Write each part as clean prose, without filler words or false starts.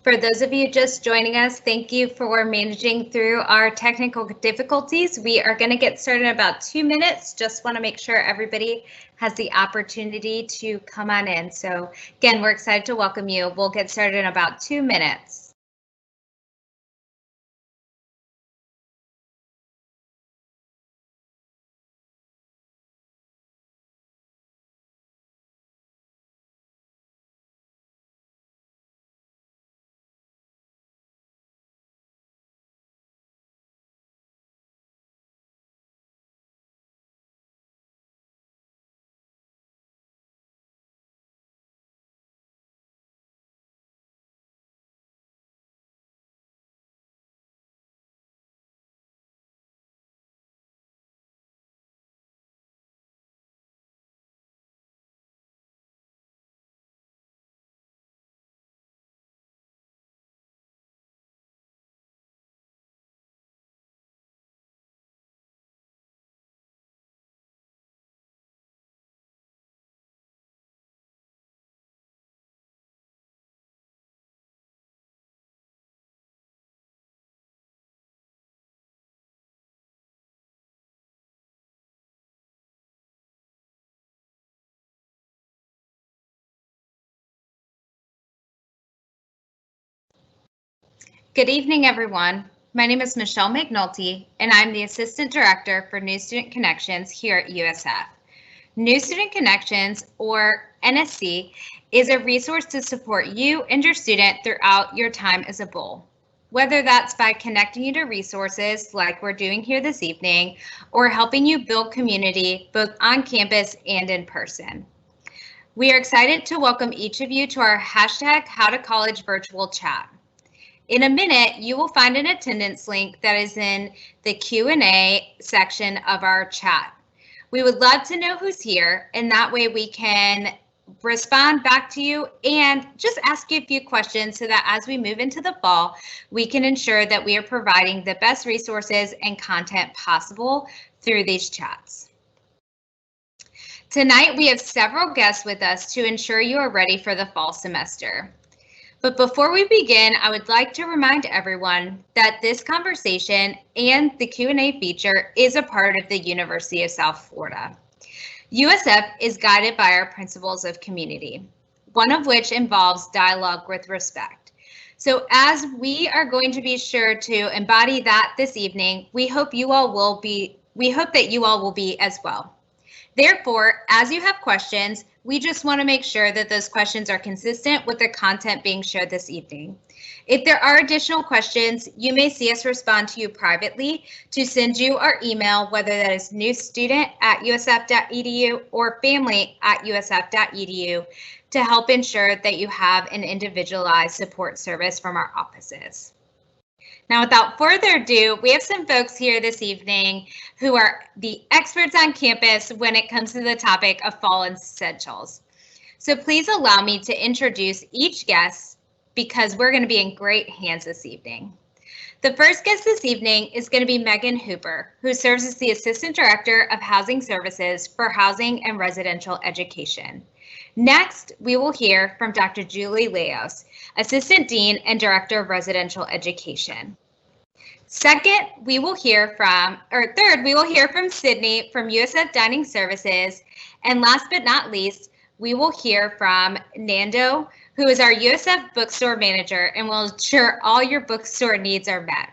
For those of you just joining us, thank you for managing through our technical difficulties. We are going to get started in about 2 minutes. Just want to make sure everybody has the opportunity to come on in. So again, we're excited to welcome you. We'll get started in about 2 minutes. Good evening, everyone. My name is Michelle McNulty, and I'm the Assistant Director for New Student Connections here at USF. New Student Connections, or NSC, is a resource to support you and your student throughout your time as a BULL, whether that's by connecting you to resources like we're doing here this evening, or helping you build community both on campus and in person. We are excited to welcome each of you to our #HowToCollege virtual chat. In a minute, you will find an attendance link that is in the Q&A section of our chat. We would love to know who's here, and that way we can respond back to you and just ask you a few questions so that as we move into the fall, we can ensure that we are providing the best resources and content possible through these chats. Tonight, we have several guests with us to ensure you are ready for the fall semester. But before we begin, I would like to remind everyone that this conversation and the Q&A feature is a part of the University of South Florida. USF is guided by our principles of community, one of which involves dialogue with respect. So as we are going to be sure to embody that this evening, we hope that you all will be as well. Therefore, as you have questions, we just want to make sure that those questions are consistent with the content being shared this evening. If there are additional questions, you may see us respond to you privately to send you our email, whether that is newstudent@usf.edu or family@usf.edu, to help ensure that you have an individualized support service from our offices. Now, without further ado, we have some folks here this evening who are the experts on campus when it comes to the topic of fall essentials. So please allow me to introduce each guest because we're going to be in great hands this evening. The first guest this evening is going to be Megan Hooper, who serves as the Assistant Director of Housing Services for Housing and Residential Education. Next, we will hear from Dr. Julie Leos, Assistant Dean and Director of Residential Education. Third, we will hear from Sydney from USF Dining Services. And last but not least, we will hear from Nando, who is our USF Bookstore Manager and will ensure all your bookstore needs are met.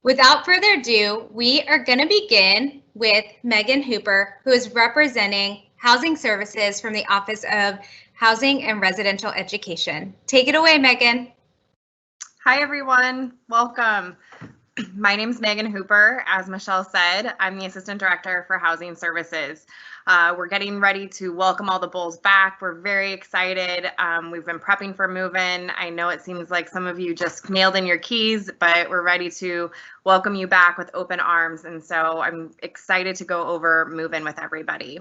Without further ado, we are going to begin with Megan Hooper, who is representing Housing Services from the Office of Housing and Residential Education. Take it away, Megan. Hi, everyone. Welcome. My name is Megan Hooper. As Michelle said, I'm the Assistant Director for Housing Services. We're getting ready to welcome all the BULLs back. We're very excited. We've been prepping for move-in. I know it seems like some of you just mailed in your keys, but we're ready to welcome you back with open arms. And so I'm excited to go over move-in with everybody.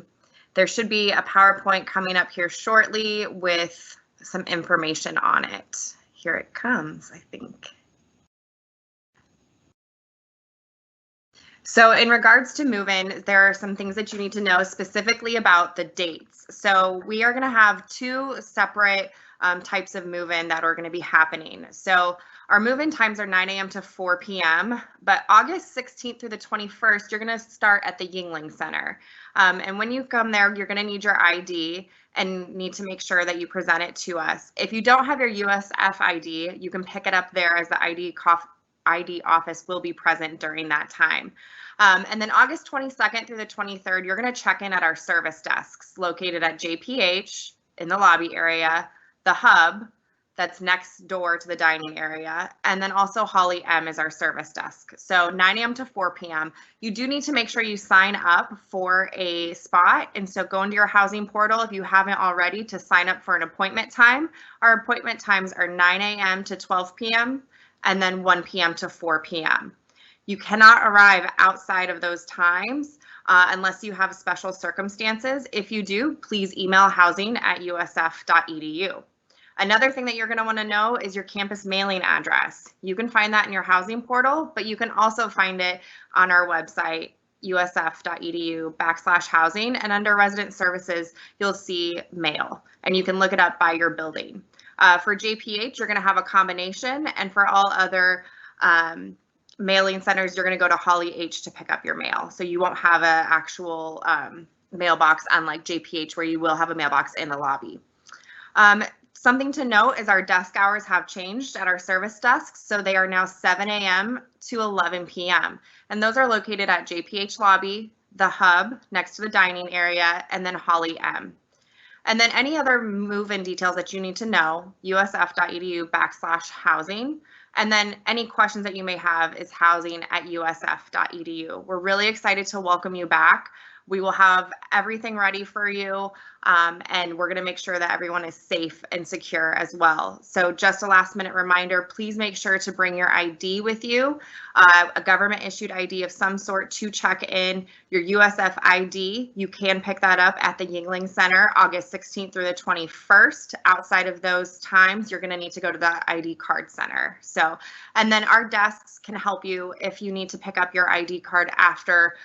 There should be a PowerPoint coming up here shortly with some information on it. Here it comes, I think. So in regards to move-in, there are some things that you need to know specifically about the dates. So we are going to have two separate types of move-in that are going to be happening. So our move-in times are 9 a.m. to 4 p.m., but August 16th through the 21st, you're going to start at the Yingling Center. And when you come there, you're going to need your ID and need to make sure that you present it to us. If you don't have your USF ID, you can pick it up there, as the ID office will be present during that time. And then August 22nd through the 23rd, you're going to check in at our service desks located at JPH in the lobby area, the hub that's next door to the dining area, and then also Holly M is our service desk. So 9 a.m. to 4 p.m. You do need to make sure you sign up for a spot. And so go into your housing portal if you haven't already to sign up for an appointment time. Our appointment times are 9 a.m. to 12 p.m. and then 1 p.m. to 4 p.m. You cannot arrive outside of those times unless you have special circumstances. If you do, please email housing@usf.edu. Another thing that you're going to want to know is your campus mailing address. You can find that in your housing portal, but you can also find it on our website, usf.edu/housing, and under resident services, you'll see mail, and you can look it up by your building. For JPH, you're going to have a combination, and for all other mailing centers, you're going to go to Holly H to pick up your mail. So you won't have an actual mailbox, unlike JPH, where you will have a mailbox in the lobby. Something to note is our desk hours have changed at our service desks. So they are now 7 a.m. to 11 p.m. And those are located at JPH lobby, the hub next to the dining area, and then Holly M. And then any other move-in details that you need to know, usf.edu/housing. And then any questions that you may have is housing@usf.edu. We're really excited to welcome you back. We will have everything ready for you, and we're going to make sure that everyone is safe and secure as well. So just a last minute reminder, please make sure to bring your ID with you, a government issued ID of some sort to check in. Your USF ID, you can pick that up at the Yingling Center August 16th through the 21st. Outside of those times, you're going to need to go to the ID card center. So, and then our desks can help you if you need to pick up your ID card after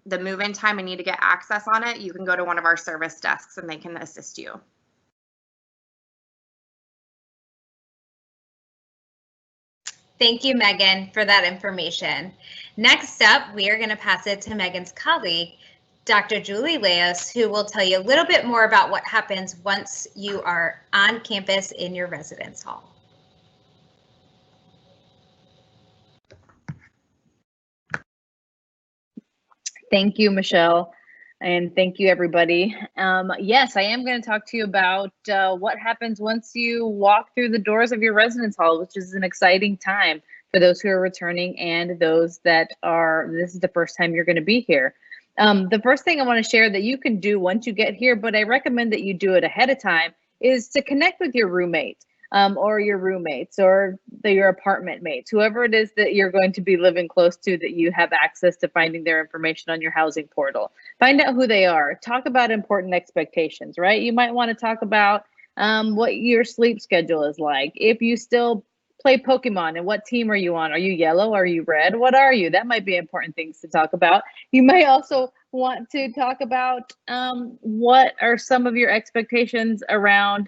the move-in time and need to get access on it. You can go to one of our service desks and they can assist you. Thank you, Megan, for that information. Next up, we are going to pass it to Megan's colleague, Dr. Julie Leos, who will tell you a little bit more about what happens once you are on campus in your residence hall. Thank you, Michelle, and thank you, everybody. Yes, I am going to talk to you about what happens once you walk through the doors of your residence hall, which is an exciting time for those who are returning and those that are, this is the first time you're going to be here. The first thing I want to share that you can do once you get here, but I recommend that you do it ahead of time, is to connect with your roommate. Or your roommates or your apartment mates, whoever it is that you're going to be living close to, that you have access to finding their information on your housing portal. Find out who they are. Talk about important expectations, right? You might want to talk about what your sleep schedule is like. If you still play Pokemon, and what team are you on? Are you yellow? Are you red? What are you? That might be important things to talk about. You might also want to talk about what are some of your expectations around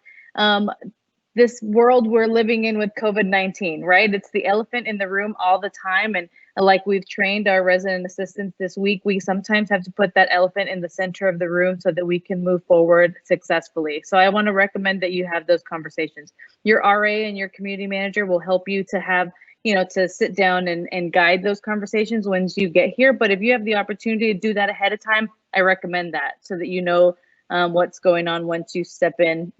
this world we're living in with COVID-19, right? It's the elephant in the room all the time. And like we've trained our resident assistants this week, we sometimes have to put that elephant in the center of the room so that we can move forward successfully. So I want to recommend that you have those conversations. Your RA and your community manager will help you to have, to sit down and guide those conversations once you get here. But if you have the opportunity to do that ahead of time, I recommend that so that you know what's going on once you step in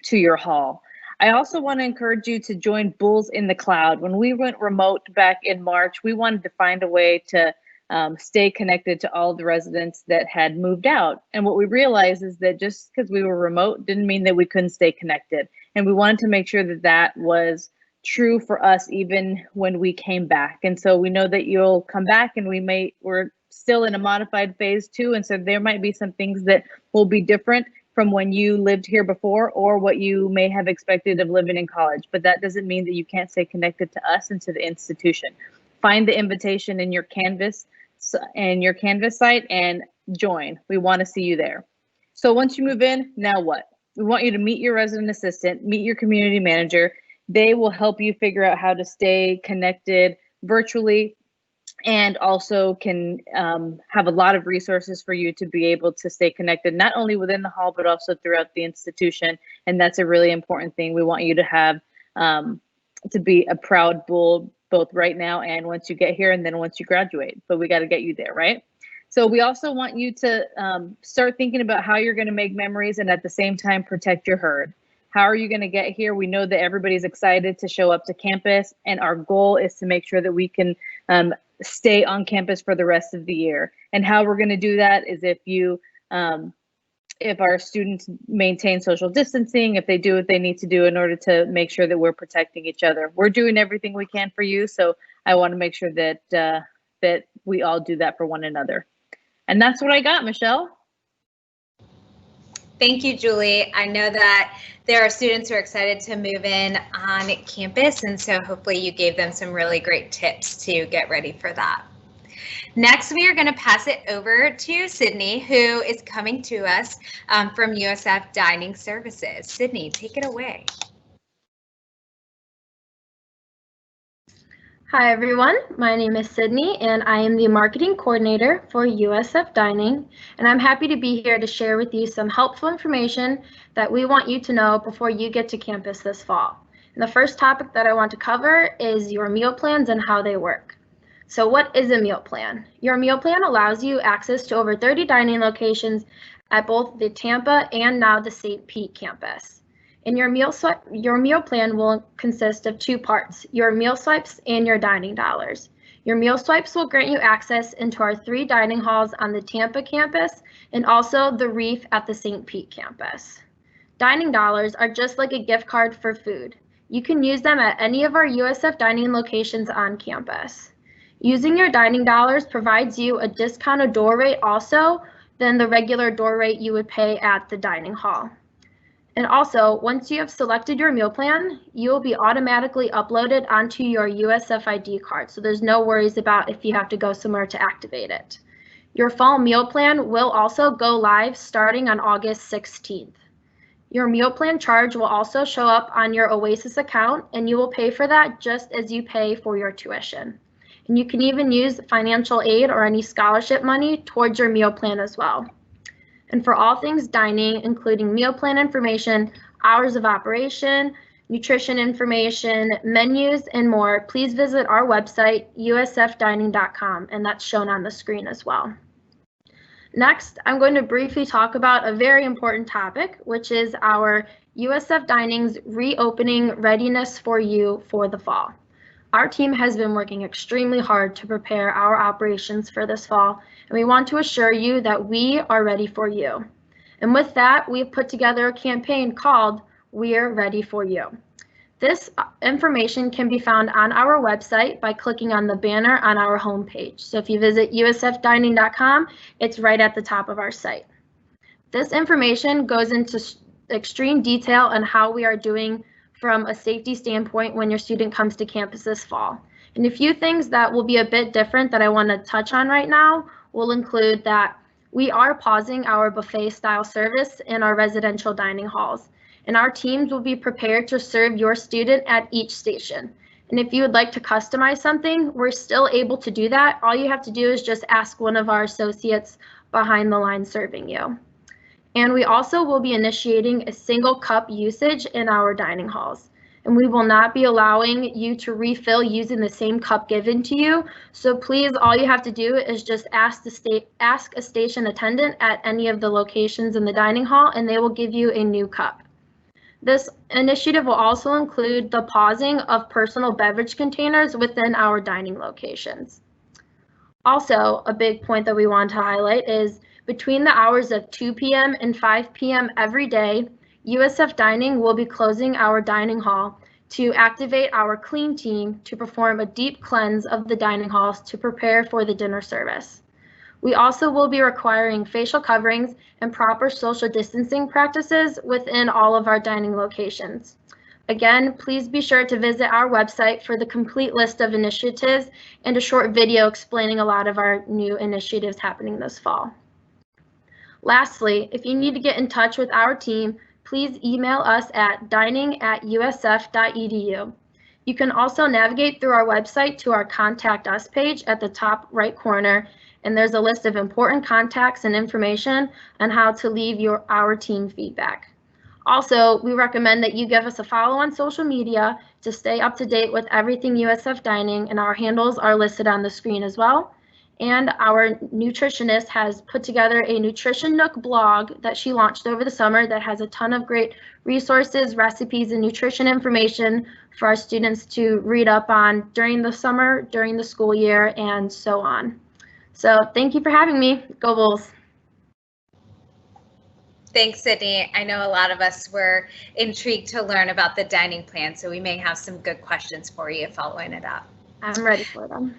to your hall. I also want to encourage you to join Bulls in the Cloud. When we went remote back in March, we wanted to find a way to stay connected to all the residents that had moved out. And what we realized is that just because we were remote didn't mean that we couldn't stay connected. And we wanted to make sure that that was true for us even when we came back. And so we know that you'll come back, and we're still in a modified phase 2. And so there might be some things that will be different from when you lived here before, or what you may have expected of living in college. But that doesn't mean that you can't stay connected to us and to the institution. Find the invitation in your Canvas site and join. We want to see you there. So once you move in, now what? We want you to meet your resident assistant, meet your community manager. They will help you figure out how to stay connected virtually, and also can have a lot of resources for you to be able to stay connected, not only within the hall, but also throughout the institution. And that's a really important thing. We want you to have, to be a proud bull, both right now and once you get here, and then once you graduate. But we got to get you there, right? So we also want you to start thinking about how you're going to make memories and at the same time protect your herd. How are you going to get here? We know that everybody's excited to show up to campus, and our goal is to make sure that we can stay on campus for the rest of the year. And how we're going to do that is if our students maintain social distancing, if they do what they need to do in order to make sure that we're protecting each other. We're doing everything we can for you, so I want to make sure that that we all do that for one another. And that's what I got, Michelle. Thank you, Julie. I know that there are students who are excited to move in on campus, and so hopefully you gave them some really great tips to get ready for that. Next, we are going to pass it over to Sydney, who is coming to us from USF Dining Services. Sydney, take it away. Hi everyone, my name is Sydney and I am the marketing coordinator for USF Dining, and I'm happy to be here to share with you some helpful information that we want you to know before you get to campus this fall. And the first topic that I want to cover is your meal plans and how they work. So what is a meal plan? Your meal plan allows you access to over 30 dining locations at both the Tampa and now the St. Pete campus. And your meal plan will consist of two parts, your meal swipes and your dining dollars. Your meal swipes will grant you access into our 3 dining halls on the Tampa campus and also the Reef at the St. Pete campus. Dining dollars are just like a gift card for food. You can use them at any of our USF dining locations on campus. Using your dining dollars provides you a discounted door rate also than the regular door rate you would pay at the dining hall. And also, once you have selected your meal plan, you will be automatically uploaded onto your USF ID card. So there's no worries about if you have to go somewhere to activate it. Your fall meal plan will also go live starting on August 16th. Your meal plan charge will also show up on your Oasis account, and you will pay for that just as you pay for your tuition. And you can even use financial aid or any scholarship money towards your meal plan as well. And for all things dining, including meal plan information, hours of operation, nutrition information, menus, and more, please visit our website, usfdining.com, and that's shown on the screen as well. Next, I'm going to briefly talk about a very important topic, which is our USF Dining's reopening readiness for you for the fall. Our team has been working extremely hard to prepare our operations for this fall, and we want to assure you that we are ready for you. And with that, we've put together a campaign called We're Ready for You. This information can be found on our website by clicking on the banner on our homepage. So if you visit usfdining.com, it's right at the top of our site. This information goes into extreme detail on how we are doing from a safety standpoint when your student comes to campus this fall. And a few things that will be a bit different that I want to touch on right now will include that we are pausing our buffet style service in our residential dining halls, and our teams will be prepared to serve your student at each station. And if you would like to customize something, we're still able to do that. All you have to do is just ask one of our associates behind the line serving you. And we also will be initiating a single cup usage in our dining halls. And we will not be allowing you to refill using the same cup given to you. So please, all you have to do is just ask a station attendant at any of the locations in the dining hall, and they will give you a new cup. This initiative will also include the pausing of personal beverage containers within our dining locations. Also, a big point that we want to highlight is between the hours of 2 p.m. and 5 p.m. every day, USF Dining will be closing our dining hall to activate our clean team to perform a deep cleanse of the dining halls to prepare for the dinner service. We also will be requiring facial coverings and proper social distancing practices within all of our dining locations. Again, please be sure to visit our website for the complete list of initiatives and a short video explaining a lot of our new initiatives happening this fall. Lastly, if you need to get in touch with our team, please email us at dining@usf.edu. You can also navigate through our website to our Contact Us page at the top right corner, and there's a list of important contacts and information on how to leave our team feedback. Also, we recommend that you give us a follow on social media to stay up to date with everything USF Dining, and our handles are listed on the screen as well. And our nutritionist has put together a Nutrition Nook blog that she launched over the summer that has a ton of great resources, recipes, and nutrition information for our students to read up on during the summer, during the school year, and so on. So thank you for having me. Go Bulls. Thanks, Sydney. I know a lot of us were intrigued to learn about the dining plan, so we may have some good questions for you following it up. I'm ready for them.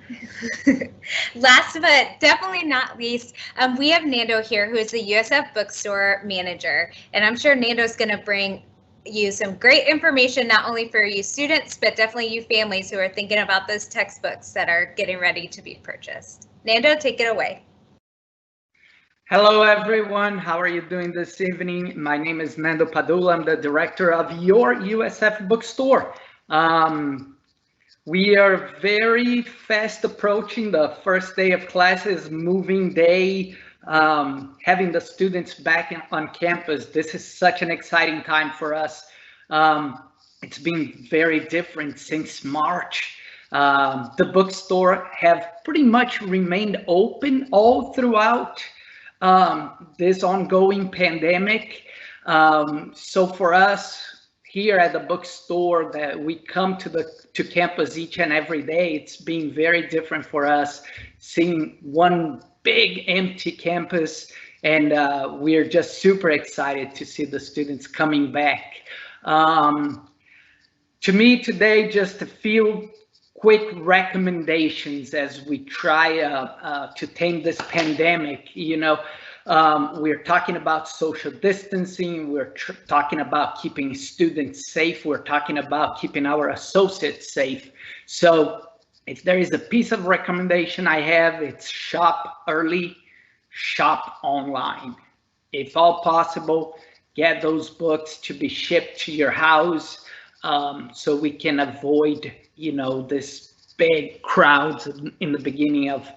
Last but definitely not least, we have Nando here, who is the USF Bookstore manager, and I'm sure Nando's going to bring you some great information, not only for you students, but definitely you families who are thinking about those textbooks that are getting ready to be purchased. Nando, take it away. Hello, everyone. How are you doing this evening? My name is Nando Padula. I'm the director of your USF Bookstore. We are very fast approaching the first day of classes, moving day, having the students back on campus. This is such an exciting time for us. It's been very different since March. The bookstore have pretty much remained open all throughout this ongoing pandemic. So for us here at the bookstore, that we come to campus each and every day, it's been very different for us, seeing one big empty campus, and we're just super excited to see the students coming back. To me today, just a few quick recommendations as we try to tame this pandemic. We're talking about social distancing, we're talking about keeping students safe, we're talking about keeping our associates safe. So if there is a piece of recommendation I have, it's shop early, shop online. If all possible, get those books to be shipped to your house, so we can avoid this big crowds in the beginning of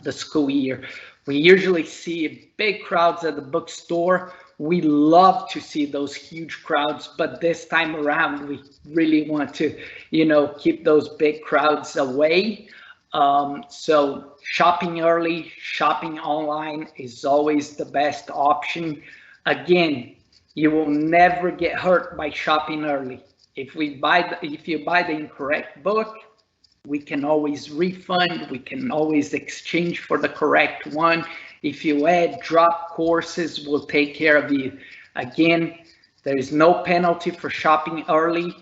the school year. We usually see big crowds at the bookstore. We love to see those huge crowds, but this time around, we really want to, keep those big crowds away. So shopping early, shopping online is always the best option. Again, you will never get hurt by shopping early. If you buy the incorrect book, we can always refund, we can always exchange for the correct one. If you add drop courses, we'll take care of you. Again, there is no penalty for shopping early.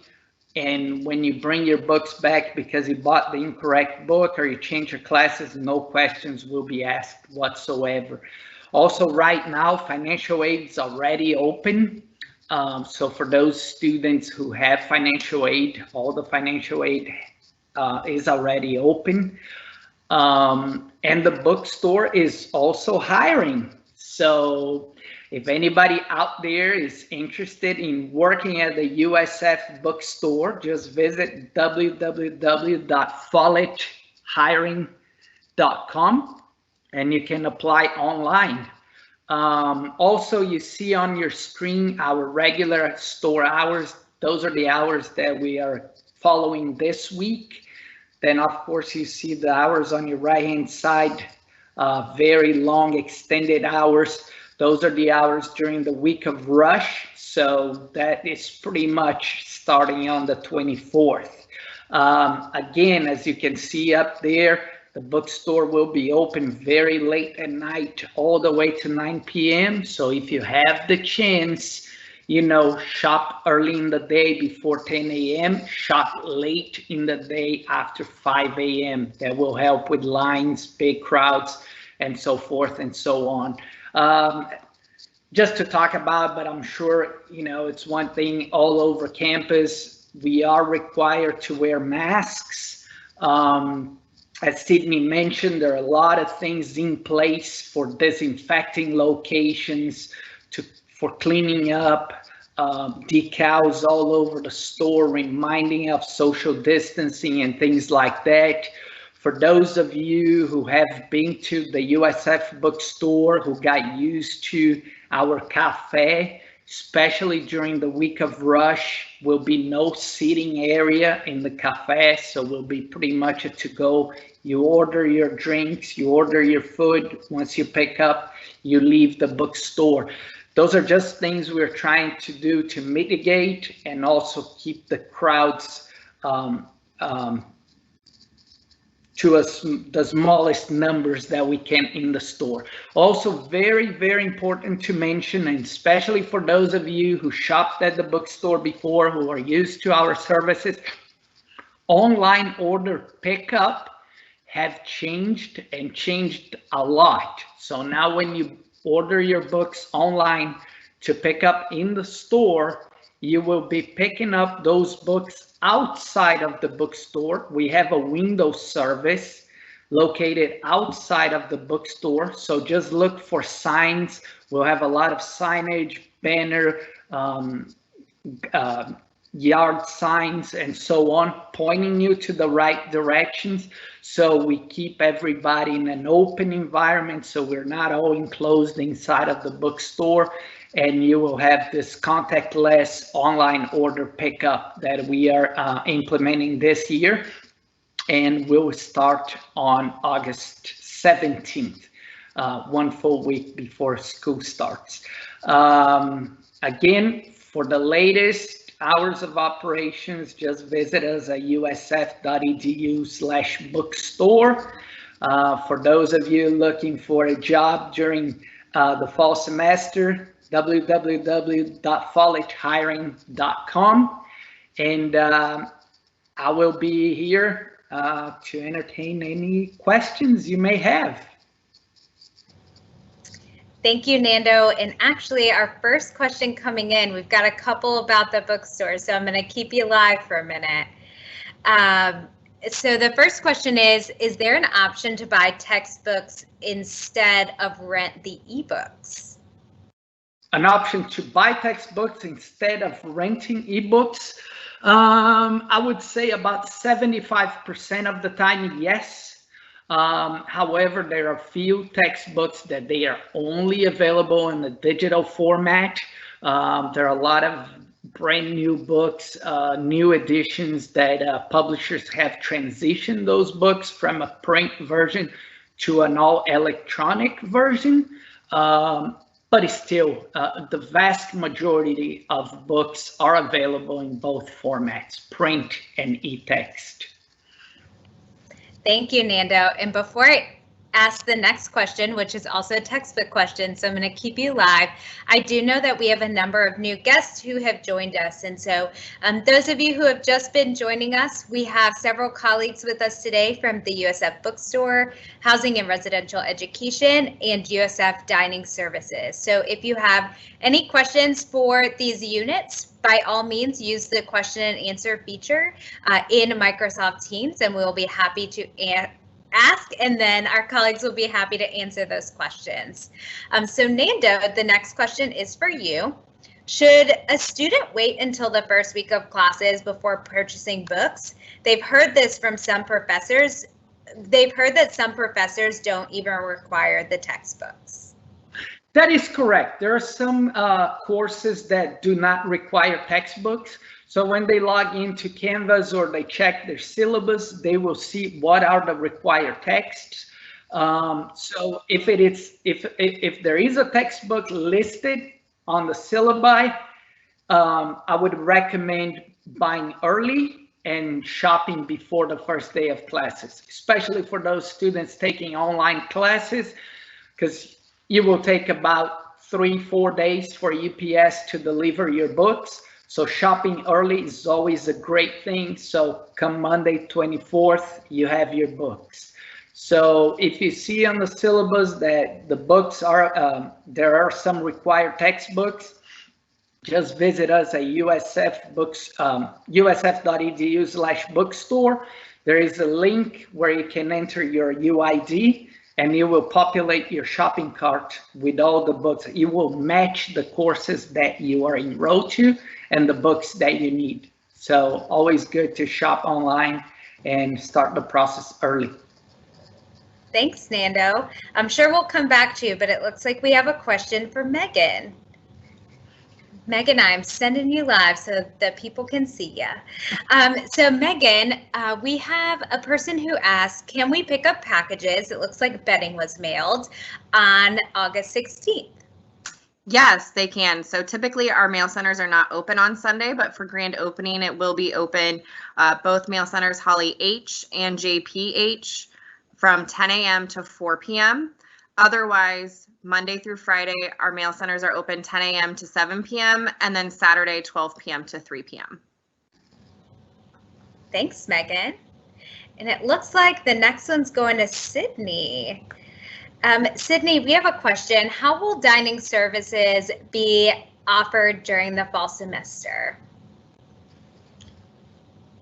And when you bring your books back because you bought the incorrect book or you change your classes, no questions will be asked whatsoever. Also, right now, financial aid is already open. So for those students who have financial aid, all the financial aid is already open. And the bookstore is also hiring. So if anybody out there is interested in working at the USF Bookstore, just visit www.folletthiring.com and you can apply online. Also, you see on your screen our regular store hours. Those are the hours that we are following this week. Then, of course, you see the hours on your right-hand side, very long extended hours. Those are the hours during the week of rush. So that is pretty much starting on the 24th. Again, as you can see up there, the bookstore will be open very late at night, all the way to 9 p.m. So if you have the chance, shop early in the day before 10 a.m., shop late in the day after 5 a.m. That will help with lines, big crowds, and so forth and so on. Just to talk about, but I'm sure, it's one thing all over campus. We are required to wear masks. As Sydney mentioned, there are a lot of things in place for disinfecting locations, for cleaning up. decals all over the store reminding of social distancing and things like that. For those of you who have been to the USF bookstore, who got used to our cafe, especially during the week of rush, will be no seating area in the cafe, so will be pretty much a to-go. You order your drinks, you order your food. Once you pick up, you leave the bookstore. Those are just things we're trying to do to mitigate and also keep the crowds to the smallest numbers that we can in the store. Also very, very important to mention, and especially for those of you who shopped at the bookstore before, who are used to our services, online order pickup have changed and changed a lot. So now when you order your books online to pick up in the store, you will be picking up those books outside of the bookstore. We have a window service located outside of the bookstore. So just look for signs. We'll have a lot of signage, banner, yard signs, and so on, pointing you to the right directions. So we keep everybody in an open environment, so we're not all enclosed inside of the bookstore. And you will have this contactless online order pickup that we are implementing this year, and will start on August 17th, one full week before school starts. Again, for the latest hours of operations, just visit us at usf.edu/bookstore. For those of you looking for a job during the fall semester, www.collegehiring.com, and I will be here to entertain any questions you may have. Thank you, Nando. And actually, our first question coming in, we've got a couple about the bookstore, so I'm going to keep you live for a minute. So the first question is there an option to buy textbooks instead of rent the ebooks? An option to buy textbooks instead of renting ebooks? I would say about 75% of the time, yes. However, there are few textbooks that they are only available in the digital format. There are a lot of brand new books, new editions that publishers have transitioned those books from a print version to an all electronic version. But still, the vast majority of books are available in both formats, print and e-text. Thank you, Nando. And before I ask the next question, which is also a textbook question, so I'm going to keep you live. I do know that we have a number of new guests who have joined us. And so those of you who have just been joining us, we have several colleagues with us today from the USF Bookstore, Housing and Residential Education, and USF Dining Services. So if you have any questions for these units, by all means, use the question and answer feature in Microsoft Teams, and we will be happy to ask, and then our colleagues will be happy to answer those questions. So Nando, the next question is for you. Should a student wait until the first week of classes before purchasing books? They've heard this from some professors. They've heard that some professors don't even require the textbooks. That is correct. There are some courses that do not require textbooks. So when they log into Canvas or they check their syllabus, they will see what are the required texts. So if there is a textbook listed on the syllabi, I would recommend buying early and shopping before the first day of classes, especially for those students taking online classes, because it will take about 3-4 days for UPS to deliver your books. So shopping early is always a great thing. So come Monday 24th, you have your books. So if you see on the syllabus that the books are, there are some required textbooks, just visit us at usf.edu/bookstore. There is a link where you can enter your UID and you will populate your shopping cart with all the books. You will match the courses that you are enrolled to and the books that you need. So always good to shop online and start the process early. Thanks, Nando. I'm sure we'll come back to you, but it looks like we have a question for Megan. Megan, I'm sending you live so that people can see you. So Megan, we have a person who asked, can we pick up packages? It looks like bedding was mailed on August 16th. Yes, they can. So typically our mail centers are not open on Sunday, but for grand opening, it will be open. Both mail centers, Holly H and JPH, from 10 a.m. to 4 p.m. Otherwise, Monday through Friday, our mail centers are open 10 a.m. to 7 p.m. and then Saturday, 12 p.m. to 3 p.m. Thanks, Megan. And it looks like the next one's going to Sydney. Sydney, we have a question. How will dining services be offered during the fall semester?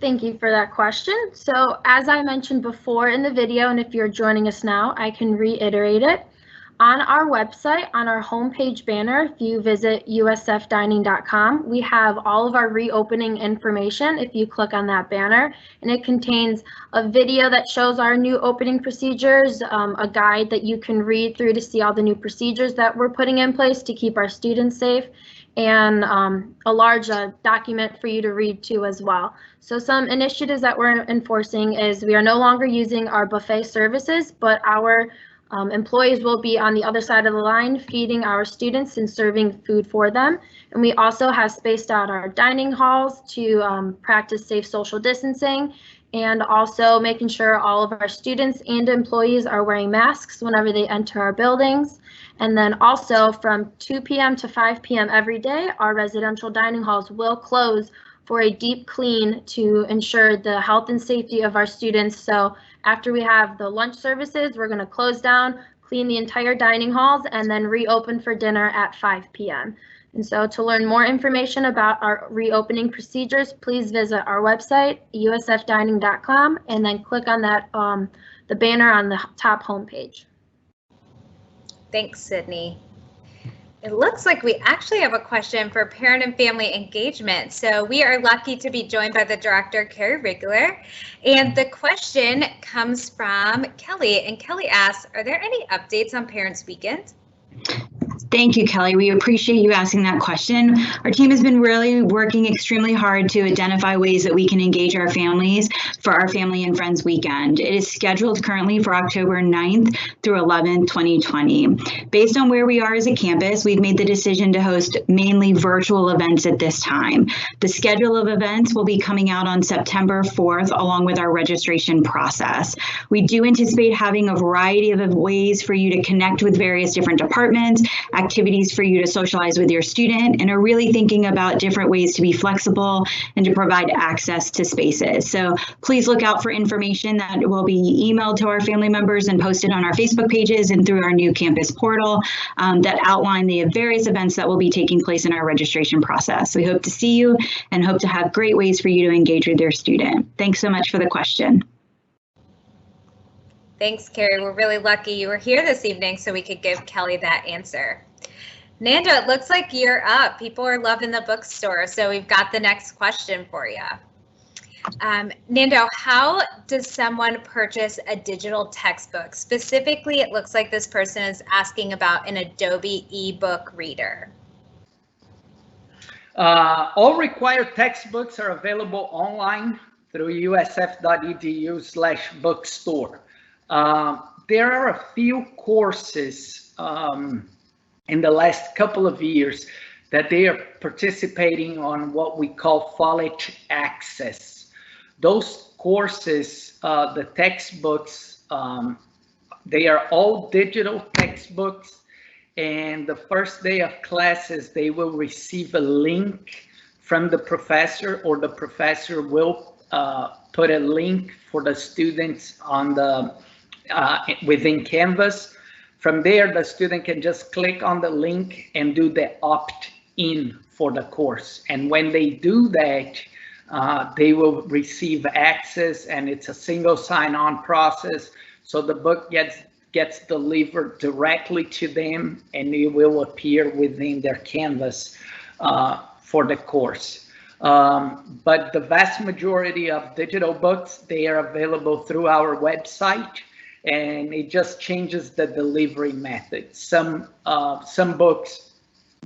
Thank you for that question. So as I mentioned before in the video, and if you're joining us now, I can reiterate it. On our website, on our homepage banner, if you visit usfdining.com, we have all of our reopening information if you click on that banner, and it contains a video that shows our new opening procedures, a guide that you can read through to see all the new procedures that we're putting in place to keep our students safe, and a large document for you to read too as well. So some initiatives that we're enforcing is we are no longer using our buffet services, but our employees will be on the other side of the line feeding our students and serving food for them. And we also have spaced out our dining halls to practice safe social distancing, and also making sure all of our students and employees are wearing masks whenever they enter our buildings. And then also from 2 p.m. to 5 p.m. every day, our residential dining halls will close for a deep clean to ensure the health and safety of our students. So after we have the lunch services, we're going to close down, clean the entire dining halls, and then reopen for dinner at 5 p.m. And so to learn more information about our reopening procedures, please visit our website, usfdining.com, and then click on that the banner on the top homepage. Thanks, Sydney. It looks like we actually have a question for parent and family engagement. So we are lucky to be joined by the director, Carrie Rigler. And the question comes from Kelly. And Kelly asks, are there any updates on Parents Weekend? Thank you, Kelly. We appreciate you asking that question. Our team has been really working extremely hard to identify ways that we can engage our families for our Family and Friends Weekend. It is scheduled currently for October 9th through 11th, 2020. Based on where we are as a campus, we've made the decision to host mainly virtual events at this time. The schedule of events will be coming out on September 4th, along with our registration process. We do anticipate having a variety of ways for you to connect with various different departments, activities for you to socialize with your student, and are really thinking about different ways to be flexible and to provide access to spaces. So please look out for information that will be emailed to our family members and posted on our Facebook pages and through our new campus portal that outline the various events that will be taking place in our registration process. We hope to see you and hope to have great ways for you to engage with your student. Thanks so much for the question. Thanks, Carrie. We're really lucky you were here this evening so we could give Kelly that answer. Nando, it looks like you're up. People are loving the bookstore, so we've got the next question for you. Nando, how does someone purchase a digital textbook? Specifically, it looks like this person is asking about an Adobe ebook reader. All required textbooks are available online through usf.edu/bookstore. There are a few courses in the last couple of years that they are participating on what we call College Access. Those courses, the textbooks, they are all digital textbooks, and the first day of classes, they will receive a link from the professor, or the professor will put a link for the students on the within Canvas. From there, the student can just click on the link and do the opt-in for the course. And when they do that, they will receive access, and it's a single sign-on process. So the book gets gets delivered directly to them, and it will appear within their Canvas for the course. But the vast majority of digital books, they are available through our website, and it just changes the delivery method. Some books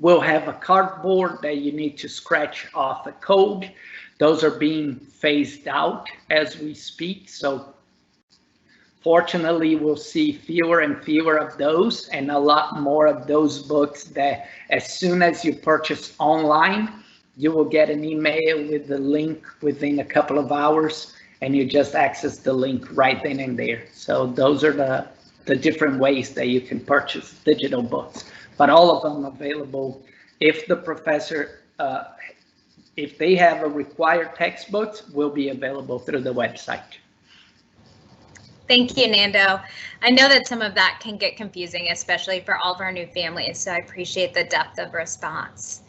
will have a cardboard that you need to scratch off a code. Those are being phased out as we speak. So fortunately, we'll see fewer and fewer of those, and a lot more of those books that as soon as you purchase online, you will get an email with the link within a couple of hours, and you just access the link right then and there. So those are the different ways that you can purchase digital books, but all of them available if the professor, if they have a required textbooks, will be available through the website. Thank you, Nando. I know that some of that can get confusing, especially for all of our new families, so I appreciate the depth of response.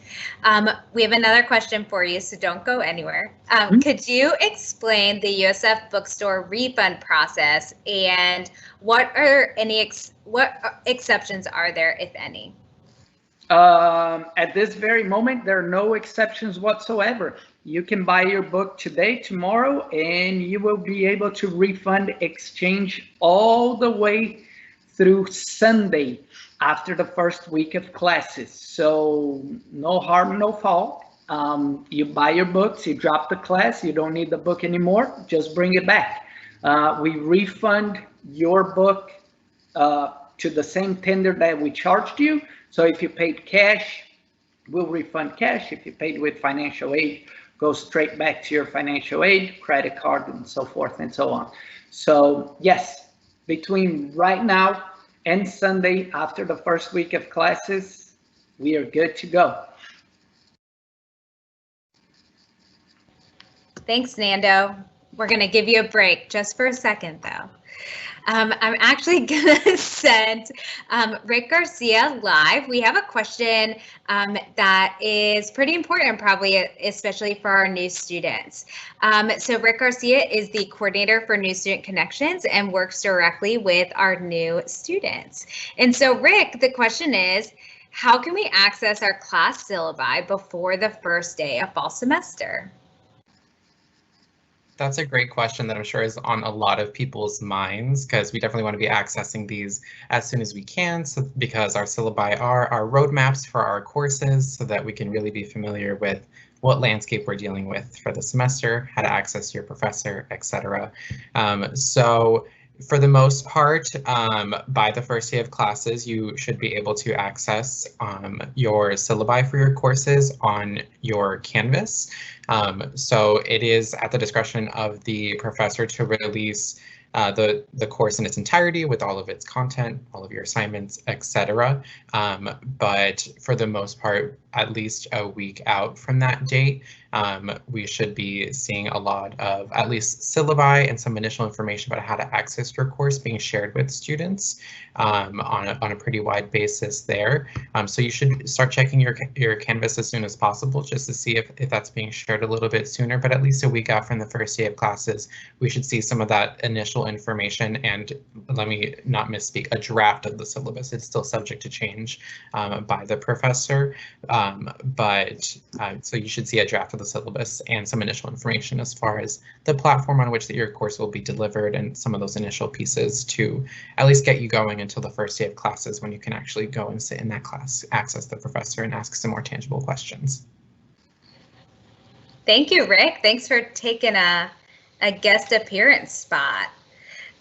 We have another question for you, so don't go anywhere. Could you explain the USF Bookstore refund process, and what exceptions are there, if any? At this very moment, there are no exceptions whatsoever. You can buy your book today, tomorrow, and you will be able to refund, exchange all the way through Sunday after the first week of classes. So no harm, no foul. You buy your books, you drop the class, you don't need the book anymore, just bring it back. We refund your book to the same tender that we charged you. So if you paid cash, we'll refund cash. If you paid with financial aid, go straight back to your financial aid, credit card, and so forth and so on. So yes, between right now and Sunday after the first week of classes, we are good to go. Thanks, Nando. We're going to give you a break just for a second, though. I'm actually going to send Rick Garcia live. We have a question that is pretty important, probably, especially for our new students. So Rick Garcia is the coordinator for New Student Connections and works directly with our new students. And so, Rick, the question is, how can we access our class syllabi before the first day of fall semester? That's a great question that I'm sure is on a lot of people's minds, because we definitely want to be accessing these as soon as we can, so because our syllabi are our roadmaps for our courses, so that we can really be familiar with what landscape we're dealing with for the semester, how to access your professor, etc. So for the most part, by the first day of classes, you should be able to access your syllabi for your courses on your Canvas. So it is at the discretion of the professor to release the course in its entirety with all of its content, all of your assignments, etc. But for the most part, at least a week out from that date, we should be seeing a lot of at least syllabi and some initial information about how to access your course being shared with students on a pretty wide basis there. So you should start checking your Canvas as soon as possible, just to see if that's being shared a little bit sooner, but at least a week out from the first day of classes, we should see some of that initial information, and let me not misspeak, a draft of the syllabus. It's still subject to change by the professor, so you should see a draft of the syllabus and some initial information as far as the platform on which your course will be delivered, and some of those initial pieces to at least get you going until the first day of classes, when you can actually go and sit in that class, access the professor, and ask some more tangible questions. Thank you, Rick. Thanks for taking a guest appearance spot.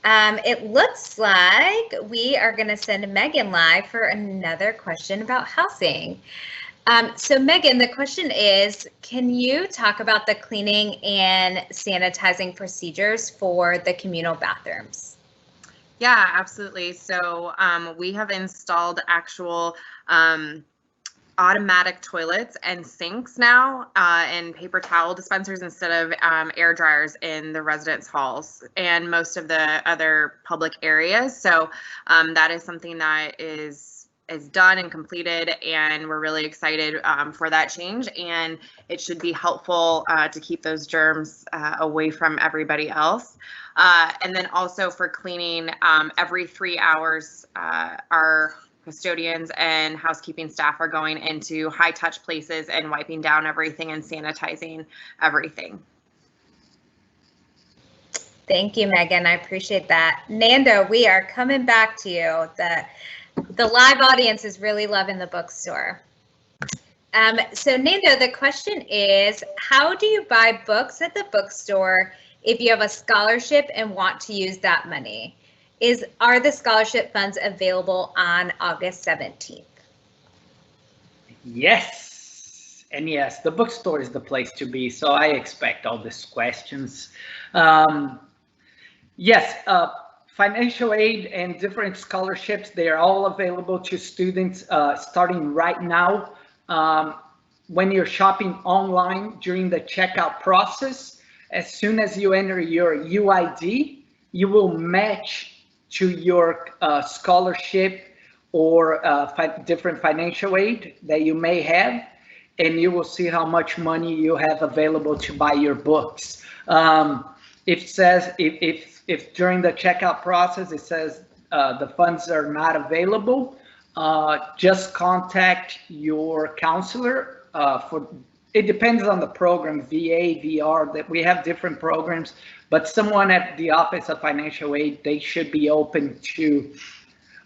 It looks like we are going to send Megan live for another question about housing. So Megan, the question is, can you talk about the cleaning and sanitizing procedures for the communal bathrooms? Yeah, absolutely. So we have installed actual automatic toilets and sinks now, and paper towel dispensers instead of air dryers in the residence halls and most of the other public areas. So that is something that is done and completed, and we're really excited for that change, and it should be helpful to keep those germs away from everybody else. And then also for cleaning, every 3 hours, our custodians and housekeeping staff are going into high touch places and wiping down everything and sanitizing everything. Thank you, Megan. I appreciate that. Nando, we are coming back to you. The live audience is really loving the bookstore. So Nando, the question is, how do you buy books at the bookstore if you have a scholarship and want to use that money? Are the scholarship funds available on August 17th? Yes, and yes, the bookstore is the place to be. So I expect all these questions. Yes, financial aid and different scholarships, they are all available to students starting right now. When you're shopping online during the checkout process, as soon as you enter your UID, you will match to your scholarship or different financial aid that you may have, and you will see how much money you have available to buy your books. It says if during the checkout process it says the funds are not available, just contact your counselor. It depends on the program, VA, VR, that we have different programs, but someone at the Office of Financial Aid, they should be open to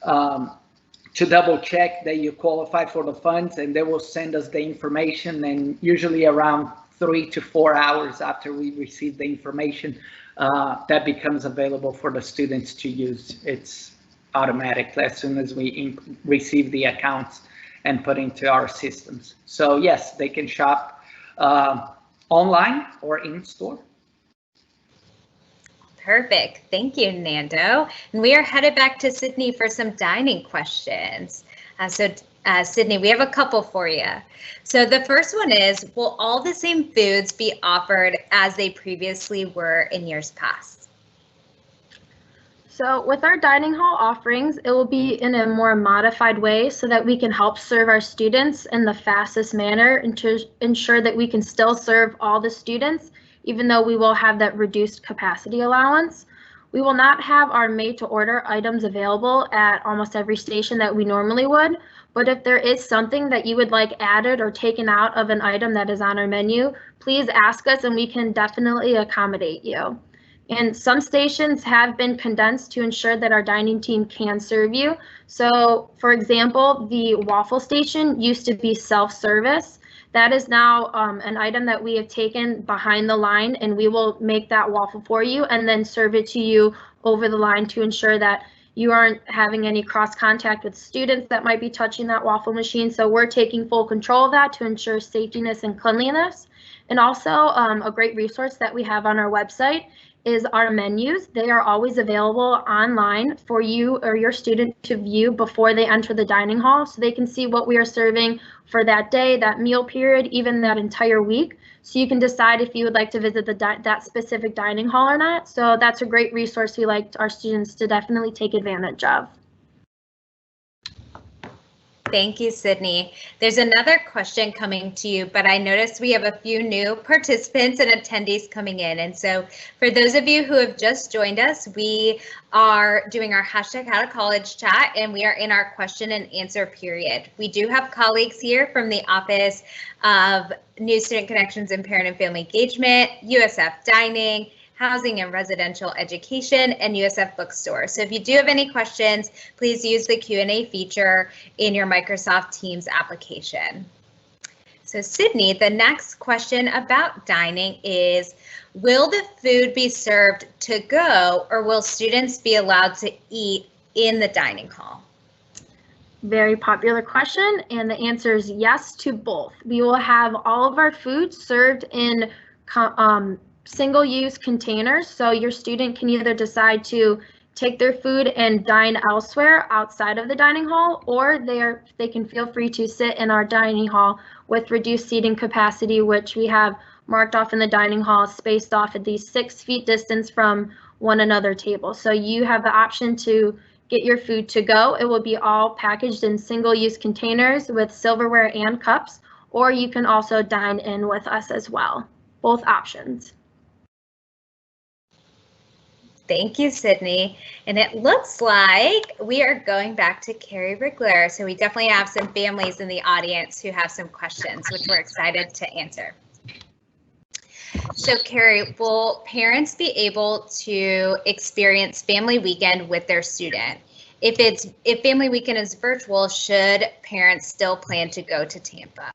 double check that you qualify for the funds, and they will send us the information, and usually around 3 to 4 hours after we receive the information, that becomes available for the students to use. It's automatic as soon as we receive the accounts and put into our systems. So yes, they can shop online or in store. Perfect. Thank you, Nando. And we are headed back to Sydney for some dining questions. Sydney, we have a couple for you. So the first one is, will all the same foods be offered as they previously were in years past? So with our dining hall offerings, it will be in a more modified way so that we can help serve our students in the fastest manner and to ensure that we can still serve all the students, even though we will have that reduced capacity allowance. We will not have our made-to-order items available at almost every station that we normally would, but if there is something that you would like added or taken out of an item that is on our menu, please ask us and we can definitely accommodate you. And some stations have been condensed to ensure that our dining team can serve you. So, for example, the waffle station used to be self-service. That is now an item that we have taken behind the line, and we will make that waffle for you and then serve it to you over the line to ensure that you aren't having any cross contact with students that might be touching that waffle machine. So we're taking full control of that to ensure safetyness and cleanliness. And also a great resource that we have on our website is our menus. They are always available online for you or your student to view before they enter the dining hall, so they can see what we are serving for that day, that meal period, even that entire week. So you can decide if you would like to visit that specific dining hall or not. So that's a great resource we like our students to definitely take advantage of. Thank you, Sydney. There's another question coming to you, but I noticed we have a few new participants and attendees coming in. And so for those of you who have just joined us, we are doing our hashtag How to College chat, and we are in our question and answer period. We do have colleagues here from the Office of New Student Connections and Parent and Family Engagement, USF Dining, Housing and Residential Education, and USF Bookstore. So if you do have any questions, please use the Q&A feature in your Microsoft Teams application. So Sydney, the next question about dining is, will the food be served to go, or will students be allowed to eat in the dining hall? Very popular question, and the answer is yes to both. We will have all of our food served in single-use containers, so your student can either decide to take their food and dine elsewhere outside of the dining hall, or they can feel free to sit in our dining hall with reduced seating capacity, which we have marked off in the dining hall, spaced off at these 6 feet distance from one another table. So you have the option to get your food to go. It will be all packaged in single-use containers with silverware and cups, or you can also dine in with us as well. Both options. Thank you, Sydney. And it looks like we are going back to Carrie Rigler. So we definitely have some families in the audience who have some questions, which we're excited to answer. So Carrie, will parents be able to experience Family Weekend with their student? If Family Weekend is virtual, should parents still plan to go to Tampa?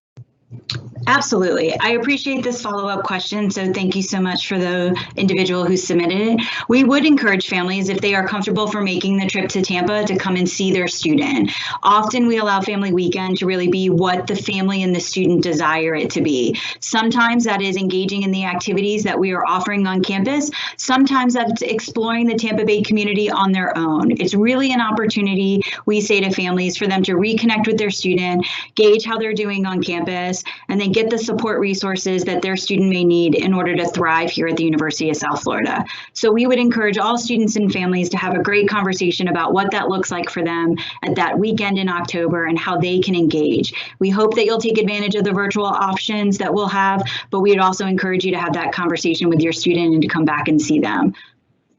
Absolutely. I appreciate this follow-up question, so thank you so much for the individual who submitted it. We would encourage families, if they are comfortable for making the trip to Tampa, to come and see their student. Often we allow Family Weekend to really be what the family and the student desire it to be. Sometimes that is engaging in the activities that we are offering on campus. Sometimes that's exploring the Tampa Bay community on their own. It's really an opportunity, we say to families, for them to reconnect with their student, gauge how they're doing on campus, and then get the support resources that their student may need in order to thrive here at the University of South Florida. So we would encourage all students and families to have a great conversation about what that looks like for them at that weekend in October and how they can engage. We hope that you'll take advantage of the virtual options that we'll have, but we'd also encourage you to have that conversation with your student and to come back and see them.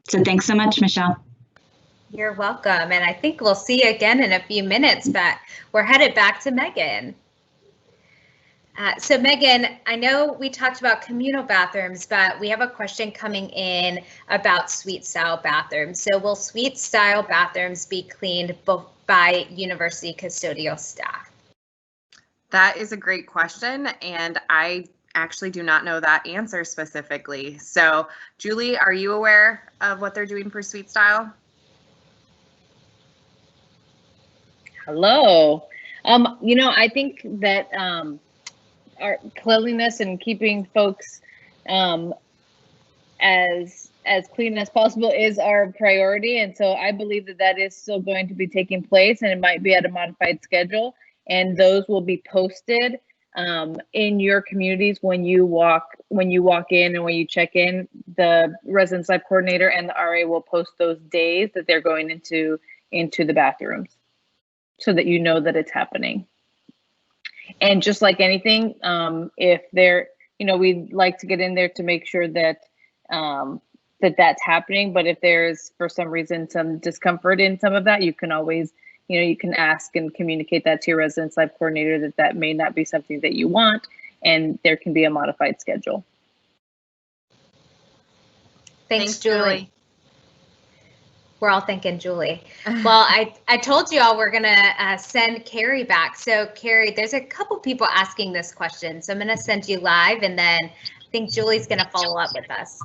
So thanks so much, Michelle. You're welcome. And I think we'll see you again in a few minutes, but we're headed back to Megan. So Megan, I know we talked about communal bathrooms, but we have a question coming in about suite style bathrooms. So will suite style bathrooms be cleaned by university custodial staff? That is a great question, and I actually do not know that answer specifically. So Julie, are you aware of what they're doing for suite style? Hello. You know, I think that our cleanliness and keeping folks as clean as possible is our priority, and so I believe that that is still going to be taking place, and it might be at a modified schedule, and those will be posted in your communities when you walk in and when you check in. The residence life coordinator and the RA will post those days that they're going into the bathrooms, so that you know that it's happening. And just like anything, if they're, you know, we'd like to get in there to make sure that that's happening. But if there's, for some reason, some discomfort in some of that, you can always, you know, you can ask and communicate that to your residence life coordinator that may not be something that you want, and there can be a modified schedule. Thanks, Julie. We're all thanking Julie. Well, I told you all we're gonna send Carrie back. So Carrie, there's a couple people asking this question. So I'm gonna send you live, and then I think Julie's gonna follow up with us.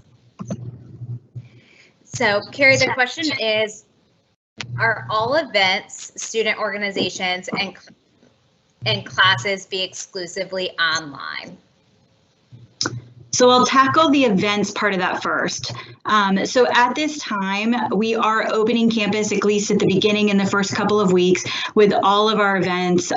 So Carrie, the question is, are all events, student organizations, and classes be exclusively online? So I'll tackle the events part of that first. So at this time, we are opening campus, at least at the beginning in the first couple of weeks, with all of our events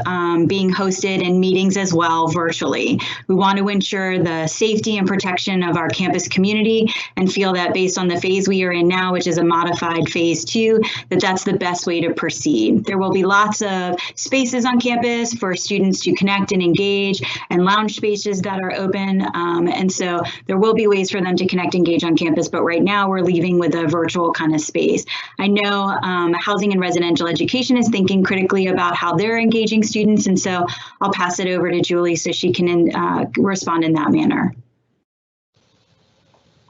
being hosted and meetings as well virtually. We want to ensure the safety and protection of our campus community, and feel that based on the phase we are in now, which is a modified phase 2, that's the best way to proceed. There will be lots of spaces on campus for students to connect and engage, and lounge spaces that are open. And so there will be ways for them to connect, engage on campus, but right now we're leaving with a virtual kind of space. I know Housing and Residential Education is thinking critically about how they're engaging students, and so I'll pass it over to Julie so she can respond in that manner.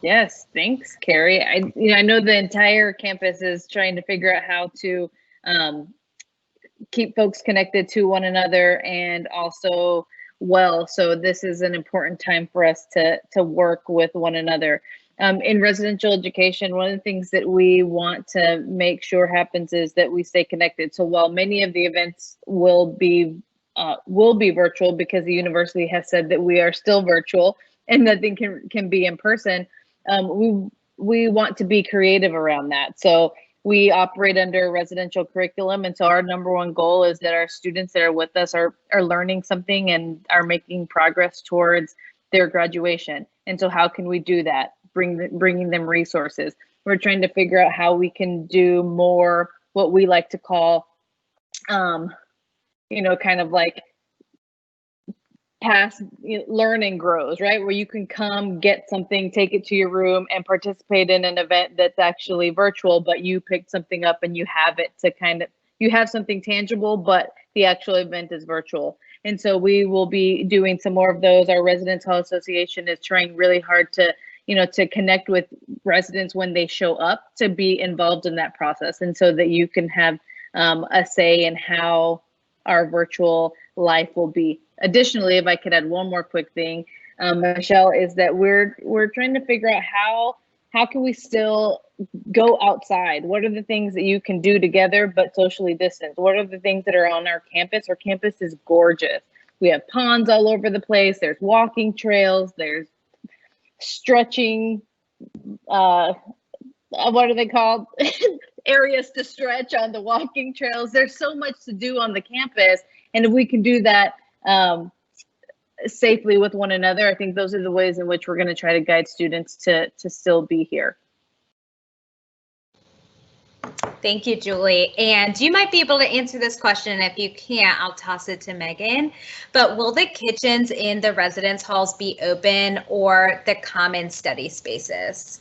Yes, thanks, Carrie. I know the entire campus is trying to figure out how to keep folks connected to one another, and also so this is an important time for us to work with one another. In residential education, one of the things that we want to make sure happens is that we stay connected. So while many of the events will be virtual, because the university has said that we are still virtual and nothing can be in person, we want to be creative around that. So we operate under a residential curriculum, and so our number one goal is that our students that are with us are learning something and are making progress towards their graduation. And so how can we do that? Bringing them resources. We're trying to figure out how we can do more what we like to call, you know, kind of like past learn and grows, right? Where you can come get something, take it to your room and participate in an event that's actually virtual, but you picked something up and you have it to kind of, you have something tangible, but the actual event is virtual. And so we will be doing some more of those. Our Residence Hall Association is trying really hard to, you know, to connect with residents when they show up to be involved in that process. And so that you can have a say in how our virtual life will be. Additionally, if I could add one more quick thing, Michelle, is that we're trying to figure out how can we still go outside? What are the things that you can do together but socially distanced? What are the things that are on our campus? Our campus is gorgeous. We have ponds all over the place. There's walking trails. There's stretching, what are they called? Areas to stretch on the walking trails. There's so much to do on the campus. And if we can do that safely with one another, I think those are the ways in which we're going to try to guide students to still be here. Thank you, Julie. And you might be able to answer this question. If you can't, I'll toss it to Megan. But will the kitchens in the residence halls be open or the common study spaces?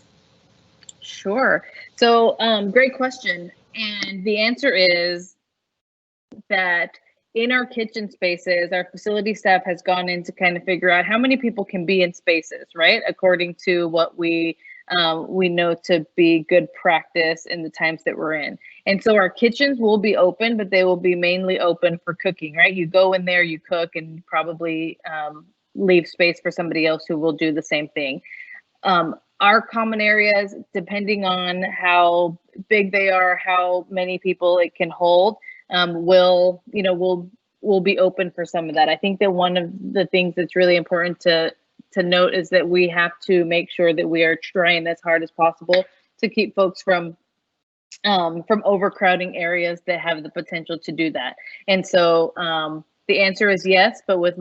Sure. So great question. And the answer is that in our kitchen spaces, our facility staff has gone in to kind of figure out how many people can be in spaces, right? According to what we know to be good practice in the times that we're in. And so our kitchens will be open, but they will be mainly open for cooking, right? You go in there, you cook, and probably leave space for somebody else who will do the same thing. Our common areas, depending on how big they are, how many people it can hold, will be open for some of that. I think that one of the things that's really important to note is that we have to make sure that we are trying as hard as possible to keep folks from overcrowding areas that have the potential to do that. And so the answer is yes, but with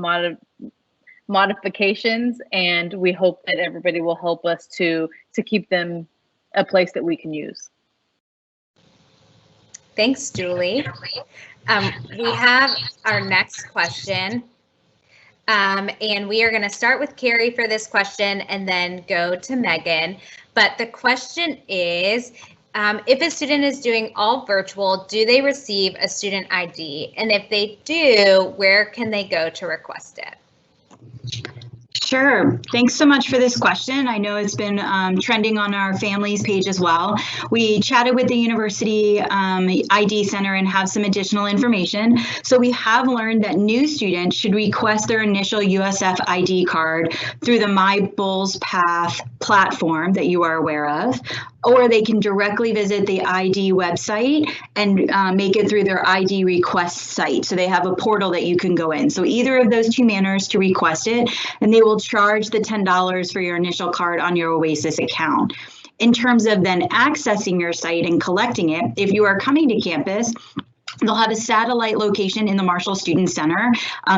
modifications, and we hope that everybody will help us to keep them a place that we can use. Thanks, Julie. We have our next question. And we are going to start with Carrie for this question and then go to Megan. But the question is, if a student is doing all virtual, do they receive a student ID? And if they do, where can they go to request it? Sure. Thanks so much for this question. I know it's been trending on our families page as well. We chatted with the University ID Center and have some additional information. So we have learned that new students should request their initial USF ID card through the My Bulls Path platform that you are aware of, or they can directly visit the ID website and make it through their ID request site. So they have a portal that you can go in. So either of those two manners to request it, and they will charge the $10 for your initial card on your Oasis account. In terms of then accessing your site and collecting it, if you are coming to campus, they'll have a satellite location in the Marshall Student Center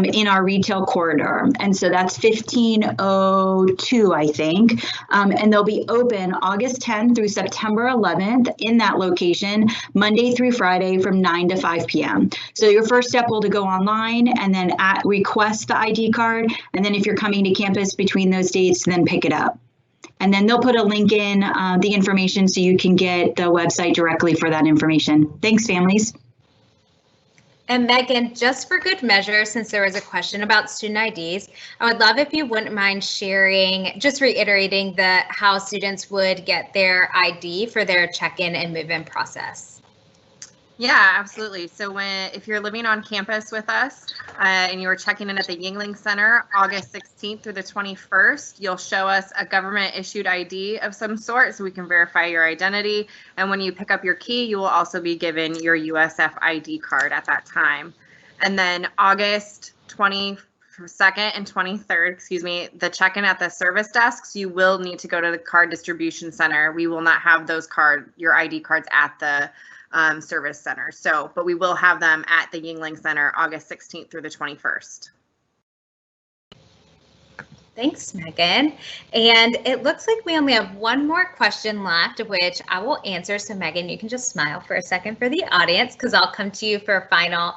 in our retail corridor. And so that's 1502, I think. And they'll be open August 10th through September 11th in that location, Monday through Friday from 9 to 5 p.m. So your first step will to go online and then request the ID card. And then if you're coming to campus between those dates, then pick it up. And then they'll put a link in the information so you can get the website directly for that information. Thanks, families. And Megan, just for good measure, since there was a question about student IDs, I would love if you wouldn't mind sharing, just reiterating how students would get their ID for their check-in and move-in process. Yeah, absolutely. So if you're living on campus with us and you're checking in at the Yingling Center August 16th through the 21st, you'll show us a government issued ID of some sort so we can verify your identity. And when you pick up your key, you will also be given your USF ID card at that time. And then August 22nd and 23rd, the check-in at the service desks, you will need to go to the card distribution center. We will not have your ID cards at the service center. But we will have them at the Yingling Center August 16th through the 21st. Thanks, Megan. And it looks like we only have one more question left, which I will answer. So Megan, you can just smile for a second for the audience, because I'll come to you for final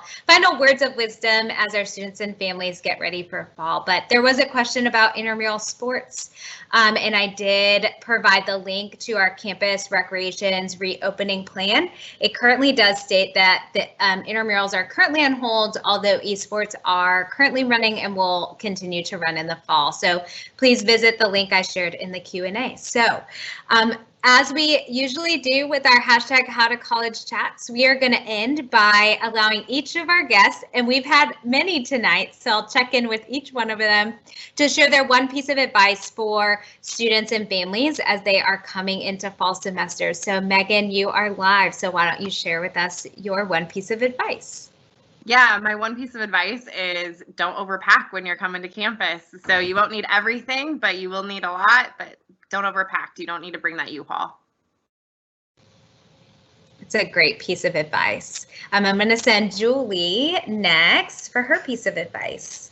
words of wisdom as our students and families get ready for fall. But there was a question about intramural sports, and I did provide the link to our campus recreations reopening plan. It currently does state that the intramurals are currently on hold, although esports are currently running and will continue to run in the fall. So please visit the link I shared in the Q&A. So as we usually do with our hashtag How to College chats, we are going to end by allowing each of our guests, and we've had many tonight, so I'll check in with each one of them, to share their one piece of advice for students and families as they are coming into fall semester. So Megan, you are live, so why don't you share with us your one piece of advice? Yeah, my one piece of advice is don't overpack when you're coming to campus. So you won't need everything, but you will need a lot, but don't overpack. You don't need to bring that U-Haul. It's a great piece of advice. I'm going to send Julie next for her piece of advice.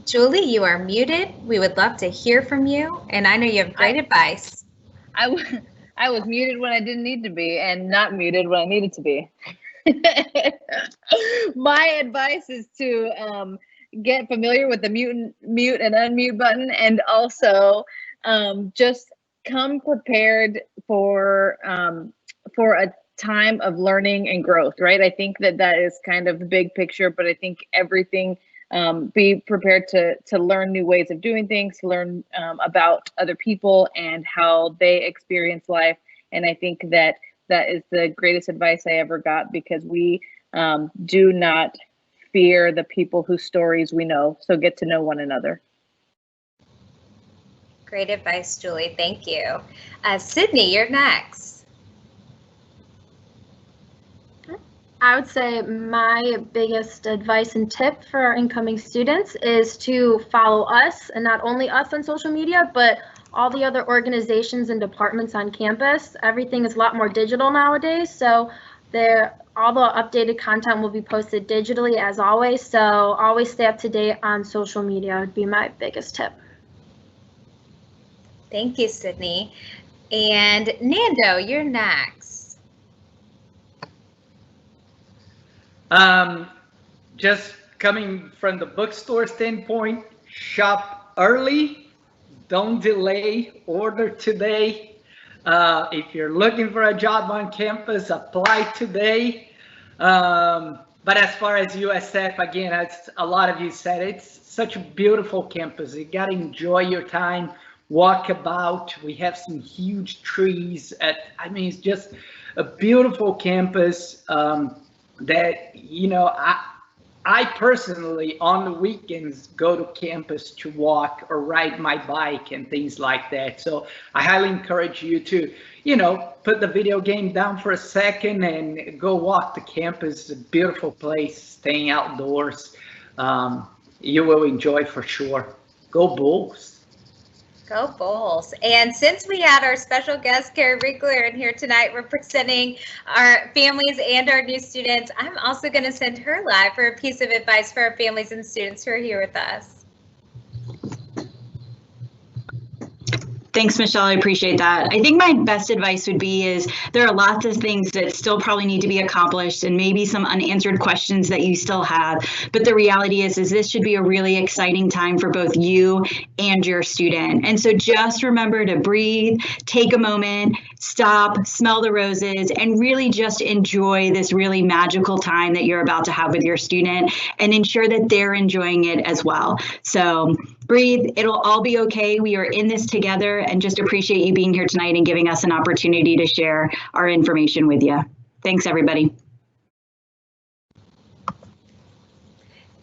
Julie, you are muted. We would love to hear from you, and I know you have great advice. I was muted when I didn't need to be and not muted when I needed to be. My advice is to get familiar with the mute and unmute button, and also just come prepared for a time of learning and growth, right? I think that is kind of the big picture, but I think everything, be prepared to learn new ways of doing things, to learn about other people and how they experience life. And I think that is the greatest advice I ever got, because we do not fear the people whose stories we know. So get to know one another. Great advice, Julie. Thank you. Sydney, you're next. I would say my biggest advice and tip for our incoming students is to follow us, and not only us on social media, but all the other organizations and departments on campus. Everything is a lot more digital nowadays, so all the updated content will be posted digitally as always, so always stay up to date on social media would be my biggest tip. Thank you, Sydney. And Nando, you're next. Just coming from the bookstore standpoint, shop early, don't delay, order today. If you're looking for a job on campus, apply today. But as far as USF, again, as a lot of you said, it's such a beautiful campus. You got to enjoy your time, walk about. We have some huge trees. I mean, it's just a beautiful campus that, you know, I personally, on the weekends, go to campus to walk or ride my bike and things like that. So I highly encourage you to, you know, put the video game down for a second and go walk the campus. It's a beautiful place, staying outdoors. You will enjoy for sure. Go Bulls. Go Bulls. And since we had our special guest, Carrie Riegler, in here tonight, representing our families and our new students, I'm also going to send her live for a piece of advice for our families and students who are here with us. Thanks, Michelle. I appreciate that. I think my best advice would be is there are lots of things that still probably need to be accomplished and maybe some unanswered questions that you still have. But the reality is this should be a really exciting time for both you and your student. And so just remember to breathe, take a moment, stop, smell the roses, and really just enjoy this really magical time that you're about to have with your student and ensure that they're enjoying it as well. So breathe, it'll all be okay. We are in this together, and just appreciate you being here tonight and giving us an opportunity to share our information with you. Thanks, everybody.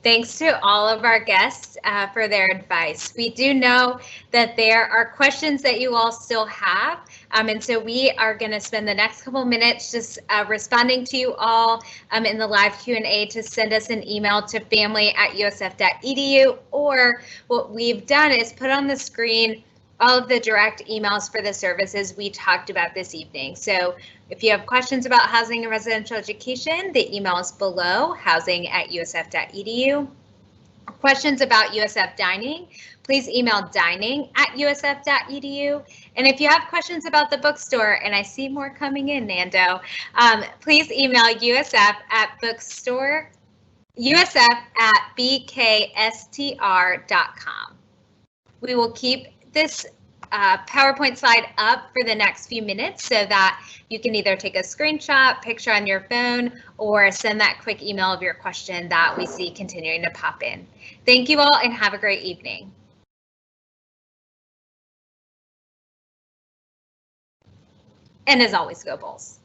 Thanks to all of our guests for their advice. We do know that there are questions that you all still have, and so we are going to spend the next couple minutes just responding to you all in the live Q&A. To send us an email to family@usf.edu, or what we've done is put on the screen all of the direct emails for the services we talked about this evening. So If you have questions about housing and residential education, the email is below, housing@usf.edu. Questions about USF dining, please email dining@usf.edu. And if you have questions about the bookstore, and I see more coming in, Nando, please email usf@bkstr.com. We will keep this PowerPoint slide up for the next few minutes so that you can either take a screenshot, picture on your phone, or send that quick email of your question that we see continuing to pop in. Thank you all and have a great evening. And as always, go Bulls.